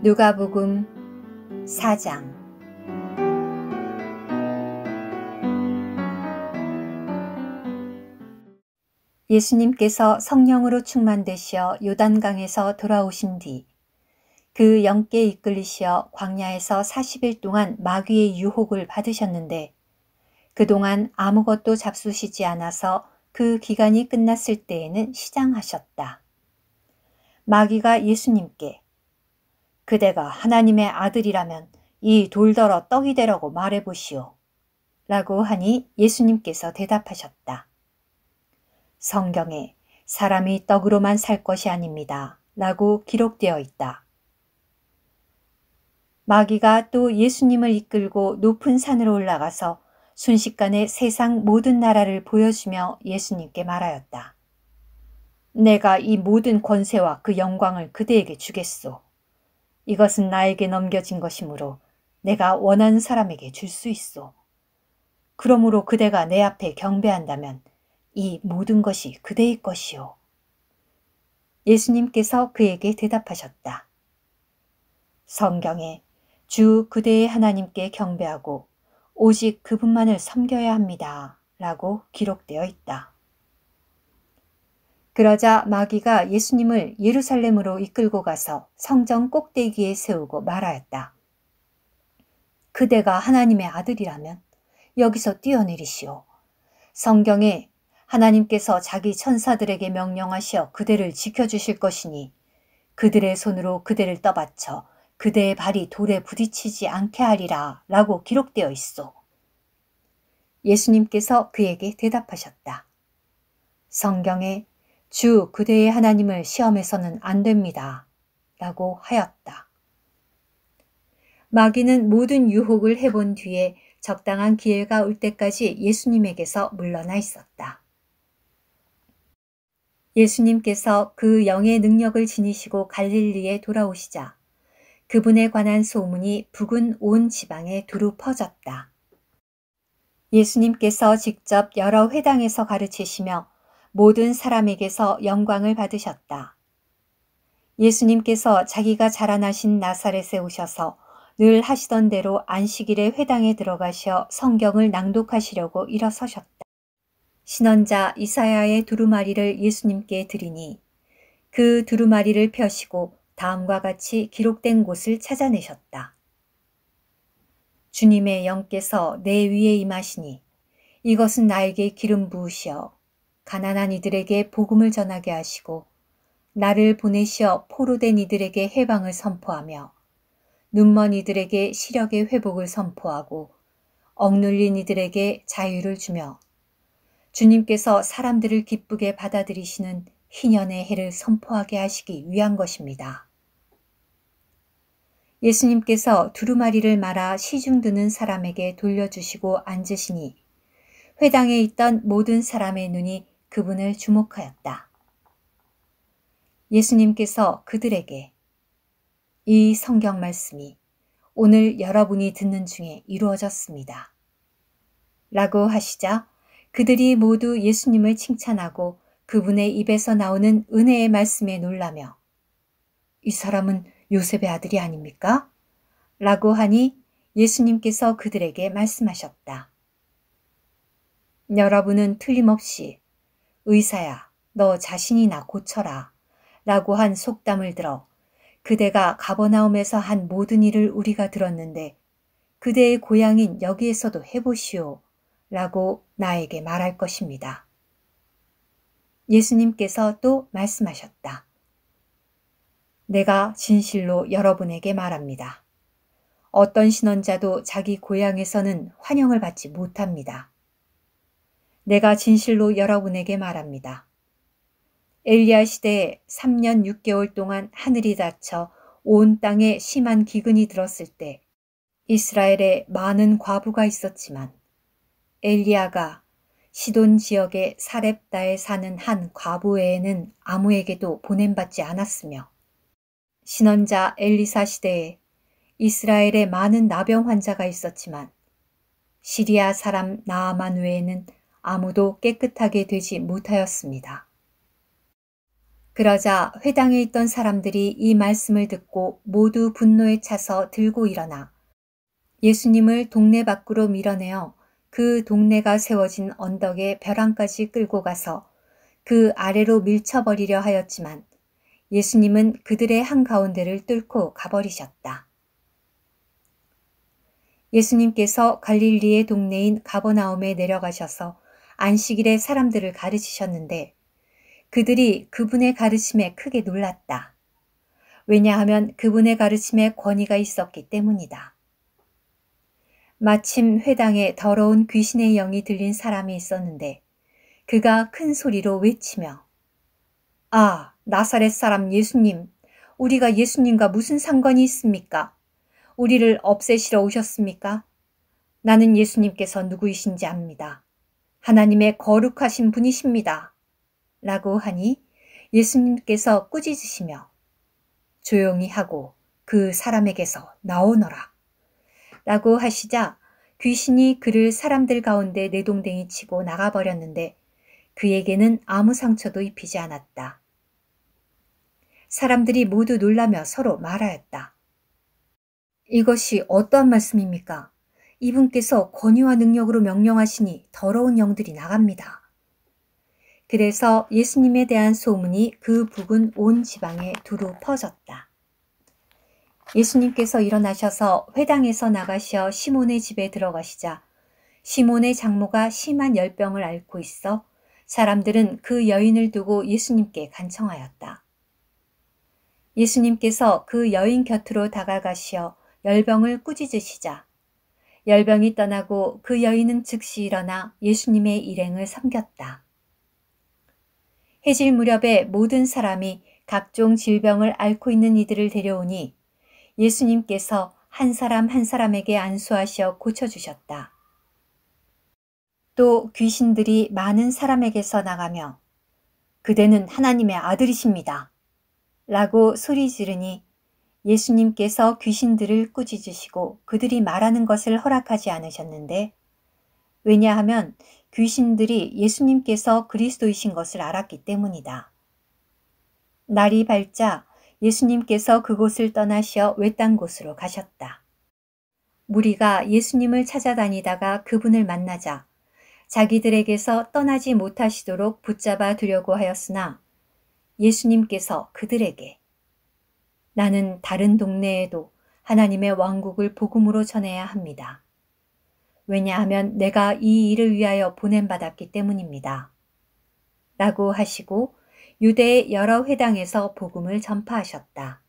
누가복음 4장. 예수님께서 성령으로 충만되시어 요단강에서 돌아오신 뒤 그 영께 이끌리시어 광야에서 40일 동안 마귀의 유혹을 받으셨는데 그동안 아무것도 잡수시지 않아서 그 기간이 끝났을 때에는 시장하셨다. 마귀가 예수님께 그대가 하나님의 아들이라면 이 돌더러 떡이 되라고 말해보시오. 라고 하니 예수님께서 대답하셨다. 성경에 사람이 떡으로만 살 것이 아닙니다. 라고 기록되어 있다. 마귀가 또 예수님을 이끌고 높은 산으로 올라가서 순식간에 세상 모든 나라를 보여주며 예수님께 말하였다. 내가 이 모든 권세와 그 영광을 그대에게 주겠소. 이것은 나에게 넘겨진 것이므로 내가 원하는 사람에게 줄 수 있소. 그러므로 그대가 내 앞에 경배한다면 이 모든 것이 그대의 것이오. 예수님께서 그에게 대답하셨다. 성경에 주 그대의 하나님께 경배하고 오직 그분만을 섬겨야 합니다. 라고 기록되어 있다. 그러자 마귀가 예수님을 예루살렘으로 이끌고 가서 성전 꼭대기에 세우고 말하였다. 그대가 하나님의 아들이라면 여기서 뛰어내리시오. 성경에 하나님께서 자기 천사들에게 명령하시어 그대를 지켜주실 것이니 그들의 손으로 그대를 떠받쳐 그대의 발이 돌에 부딪히지 않게 하리라 라고 기록되어 있소. 예수님께서 그에게 대답하셨다. 성경에 주 그대의 하나님을 시험해서는 안 됩니다. 라고 하였다. 마귀는 모든 유혹을 해본 뒤에 적당한 기회가 올 때까지 예수님에게서 물러나 있었다. 예수님께서 그 영의 능력을 지니시고 갈릴리에 돌아오시자 그분에 관한 소문이 북은 온 지방에 두루 퍼졌다. 예수님께서 직접 여러 회당에서 가르치시며 모든 사람에게서 영광을 받으셨다. 예수님께서 자기가 자라나신 나사렛에 오셔서 늘 하시던 대로 안식일에 회당에 들어가셔 성경을 낭독하시려고 일어서셨다. 신언자 이사야의 두루마리를 예수님께 드리니 그 두루마리를 펴시고 다음과 같이 기록된 곳을 찾아내셨다. 주님의 영께서 내 위에 임하시니 이것은 나에게 기름 부으시어 가난한 이들에게 복음을 전하게 하시고 나를 보내시어 포로된 이들에게 해방을 선포하며 눈먼 이들에게 시력의 회복을 선포하고 억눌린 이들에게 자유를 주며 주님께서 사람들을 기쁘게 받아들이시는 희년의 해를 선포하게 하시기 위한 것입니다. 예수님께서 두루마리를 말아 시중 드는 사람에게 돌려주시고 앉으시니 회당에 있던 모든 사람의 눈이 그분을 주목하였다. 예수님께서 그들에게 이 성경 말씀이 오늘 여러분이 듣는 중에 이루어졌습니다. 라고 하시자 그들이 모두 예수님을 칭찬하고 그분의 입에서 나오는 은혜의 말씀에 놀라며 이 사람은 요셉의 아들이 아닙니까? 라고 하니 예수님께서 그들에게 말씀하셨다. 여러분은 틀림없이 의사야, 너 자신이나 고쳐라 라고 한 속담을 들어 그대가 가버나움에서 한 모든 일을 우리가 들었는데 그대의 고향인 여기에서도 해보시오 라고 나에게 말할 것입니다. 예수님께서 또 말씀하셨다. 내가 진실로 여러분에게 말합니다. 어떤 신언자도 자기 고향에서는 환영을 받지 못합니다. 내가 진실로 여러분에게 말합니다. 엘리야 시대에 3년 6개월 동안 하늘이 닫혀 온 땅에 심한 기근이 들었을 때 이스라엘에 많은 과부가 있었지만 엘리야가 시돈 지역의 사렙다에 사는 한 과부 외에는 아무에게도 보냄받지 않았으며 신언자 엘리사 시대에 이스라엘에 많은 나병 환자가 있었지만 시리아 사람 나아만 외에는 아무도 깨끗하게 되지 못하였습니다. 그러자 회당에 있던 사람들이 이 말씀을 듣고 모두 분노에 차서 들고 일어나 예수님을 동네 밖으로 밀어내어 그 동네가 세워진 언덕의 벼랑까지 끌고 가서 그 아래로 밀쳐버리려 하였지만 예수님은 그들의 한가운데를 뚫고 가버리셨다. 예수님께서 갈릴리의 동네인 가버나움에 내려가셔서 안식일에 사람들을 가르치셨는데 그들이 그분의 가르침에 크게 놀랐다. 왜냐하면 그분의 가르침에 권위가 있었기 때문이다. 마침 회당에 더러운 귀신의 영이 들린 사람이 있었는데 그가 큰 소리로 외치며 아, 나사렛 사람 예수님, 우리가 예수님과 무슨 상관이 있습니까? 우리를 없애시러 오셨습니까? 나는 예수님께서 누구이신지 압니다. 하나님의 거룩하신 분이십니다. 라고 하니 예수님께서 꾸짖으시며 조용히 하고 그 사람에게서 나오너라. 라고 하시자 귀신이 그를 사람들 가운데 내동댕이 치고 나가버렸는데 그에게는 아무 상처도 입히지 않았다. 사람들이 모두 놀라며 서로 말하였다. 이것이 어떠한 말씀입니까? 이분께서 권위와 능력으로 명령하시니 더러운 영들이 나갑니다. 그래서 예수님에 대한 소문이 그 북은 온 지방에 두루 퍼졌다. 예수님께서 일어나셔서 회당에서 나가셔 시몬의 집에 들어가시자 시몬의 장모가 심한 열병을 앓고 있어 사람들은 그 여인을 두고 예수님께 간청하였다. 예수님께서 그 여인 곁으로 다가가시어 열병을 꾸짖으시자 열병이 떠나고 그 여인은 즉시 일어나 예수님의 일행을 섬겼다. 해질 무렵에 모든 사람이 각종 질병을 앓고 있는 이들을 데려오니 예수님께서 한 사람 한 사람에게 안수하시어 고쳐주셨다. 또 귀신들이 많은 사람에게서 나가며 그대는 하나님의 아들이십니다. 라고 소리 지르니 예수님께서 귀신들을 꾸짖으시고 그들이 말하는 것을 허락하지 않으셨는데 왜냐하면 귀신들이 예수님께서 그리스도이신 것을 알았기 때문이다. 날이 밝자 예수님께서 그곳을 떠나셔 외딴 곳으로 가셨다. 무리가 예수님을 찾아다니다가 그분을 만나자 자기들에게서 떠나지 못하시도록 붙잡아 두려고 하였으나 예수님께서 그들에게 나는 다른 동네에도 하나님의 왕국을 복음으로 전해야 합니다. 왜냐하면 내가 이 일을 위하여 보냄받았기 때문입니다. 라고 하시고 유대의 여러 회당에서 복음을 전파하셨다.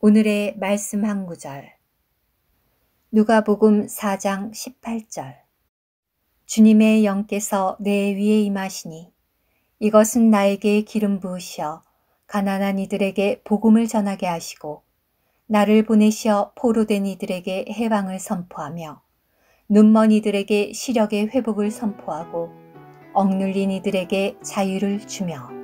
오늘의 말씀 한 구절. 누가복음 4장 18절. 주님의 영께서 내 위에 임하시니 이것은 나에게 기름 부으시어 가난한 이들에게 복음을 전하게 하시고 나를 보내시어 포로된 이들에게 해방을 선포하며 눈먼 이들에게 시력의 회복을 선포하고 억눌린 이들에게 자유를 주며